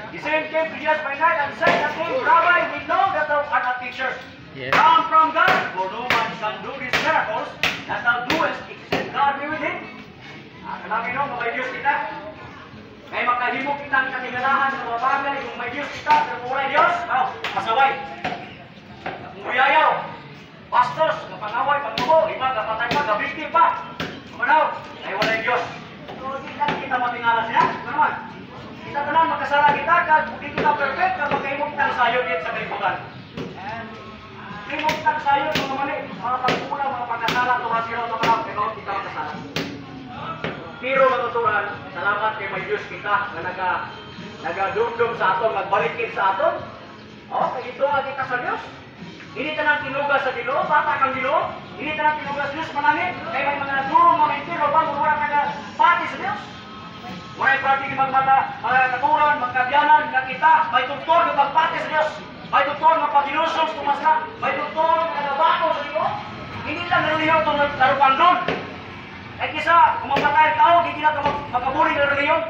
The same came to Jesus by night and said unto him, Rabbi, we know that thou art a teacher. Yes. Come from God, for no man can do these miracles that thou doest, except God be with him. Kanabi no, may Diyos kita. May makahimo kita ang katiganahan sa mga bagay, kung may Diyos kita, sa buhay Diyos, masaway. Kung buyayaw, bastos, kapangaway, pagmubo, iba, kapatay pa, gabikti pa. Kumanaw, ay walay Diyos. So, hindi lang kita matingalan siya. Ito naman. Kita tanan magkasala kita, kag hindi kita perfect, kag magkahimo kita sayo dito sa kalibutan. Kahimo kita sayo, mga mali, mga pagkulang, mga pagkasala, tumasiraw na mga, kaya kita magkasala. Pero matuturan, salamat kay may Diyos kita na nagadumdum sa aton, nagbalikin sa aton. O, kaya ito nga kita sa Diyos. Hindi tanang tinugas sa Ginoo, bata kang Ginoo. Hindi tanang tinugas sa Diyos manangin. Kaya may mga durong mga intiro ba, mura ka pati sa Diyos. May pati magmata, katuran, magkabyanan, na kita, may tuktor na pagpati sa Diyos. May tuktor na pagkinusos, tumasla. May tuktor na nagabako sa Ginoo. Hindi lang nalilihaw itong narupang doon. Ay kisa, kung mapatay ang tao, hindi na makabuli ng reliyon.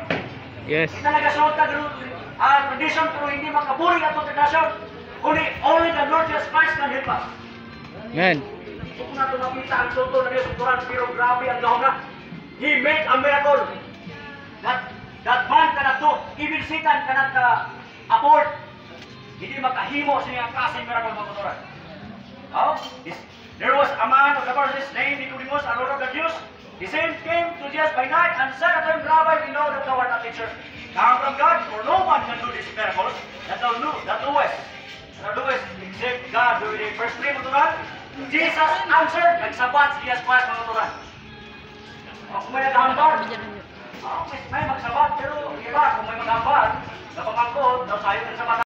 Yes. Kita nagasunod ka tradition, pero hindi makabuli ang tradition. Only the Lord Jesus Christ can help us. Amen. Kung na tumapita ang sunto na Diyos, pero grabe ang gawin na. He made a miracle. That man cannot do. Even Satan cannot afford. Hindi makahimo sa niyang klaseng miracle mga kuturan. There was a man of the verse named Nicodemus, a Lord of the Jews. The same came to Jesus by night and said unto him, Rabbi, we know that thou art a teacher. Come from God, for no man can do these miracles that thou doest. Except God do it. Verse 3 mga turan. Jesus answered, nagsabat si Jesus Christ mga turan. Kung may naghambar, may magsabat, pero iba, kung may maghambar, napamangkot, daw sayo nagsabat.